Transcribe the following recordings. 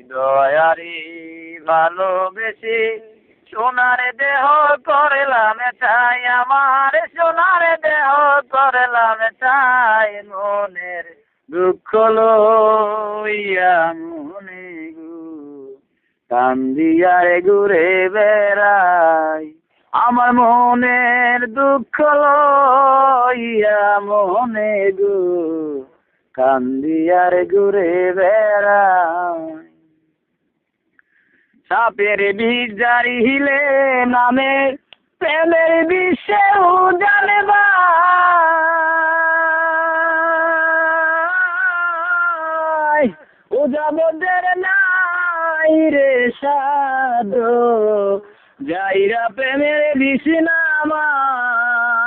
দয়ারি ভালোবেসে সোনার দেহ করলাম তাই, আমার সোনার দেহ করলাম তাই, মনের দুঃখ লইয়া মনে গো কান্দিয়ারে ঘুরে বেড়াই। আমার মনের দুঃখ লইয়া মনে গো কান্দিয়ারে ঘুরে বেড়াই। সাপের বিষ জারিলে নামে প্রেমের বিষে উজানে ভাই, উজাবদের নাই রে সাধু, যাইরা প্রেমের বিষ নামায়।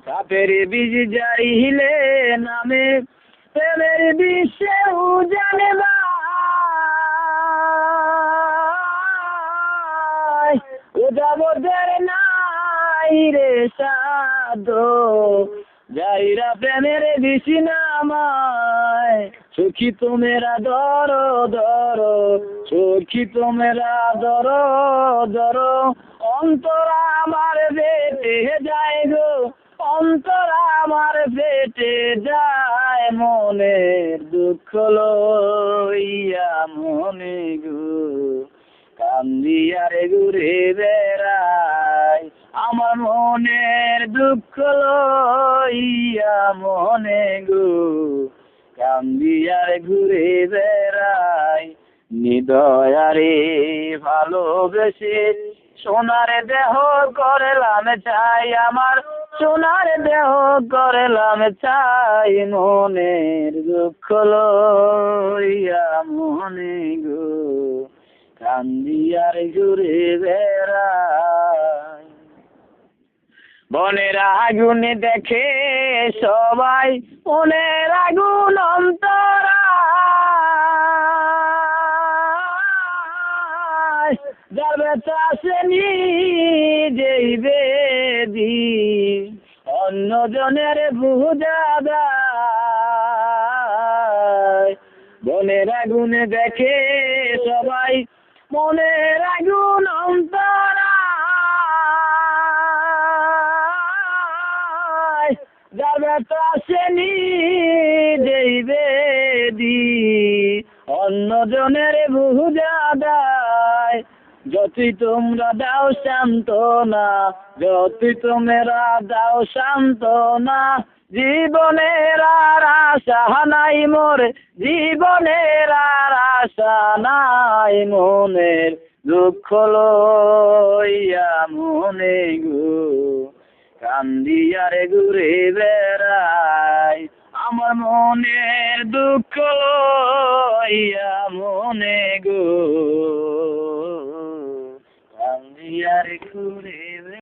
সাপের বিষ জারিলে নামে প্রেমের বিষে উজানে ভাই, উজাবদের নাই রে সাধু, যাইরা প্রেমের বিষ নামায়। সখী তোমেরা ধরো ধরো, সখী তোমেরা ধরো ধরো, অন্তরা আমার বেটে যায় গো, অন্তরা আমার বেটে যায়, মনের দুঃখ লইয়া মনে গো কান্দিয়ারে ঘুরে বেড়াই। আমার মনের দুঃখ লইয়া মনে গো কান্দিয়ারে ঘুরে বেড়াই। নিদয়ারে ভালোবেসে সোনার দেহ করলাম চাই, আমার সোনার দেহ করলাম চাই, মনের দুঃখ লইয়া মনে গো কান্দিয়ারে ঘুরে বেড়াই। বনের আগুন দেখে সবাই মনের আগুন অন্তরা, যাবে চাষেনি যেই বেদি অন্য জনের বুঝা দেয়। বনের আগুন দেখে সবাই মনের আগুন অন্তরা, যাবে চাষেনি যেই বেদি অন্য জনের বুঝা দেয়। যতই তোমরা দাও সান্ত্বনা, যতই তোমরা দাও সান্ত্বনা, জীবনের আর আশা নাই মোর, জীবনের আর আশা নাই, মনের দুঃখ লইয়া মনে গো কান্দিয়ারে ঘুরে বেড়াই। আমার মনের দুঃখ লইয়া মনে গো কান্দিয়ারে ঘুরে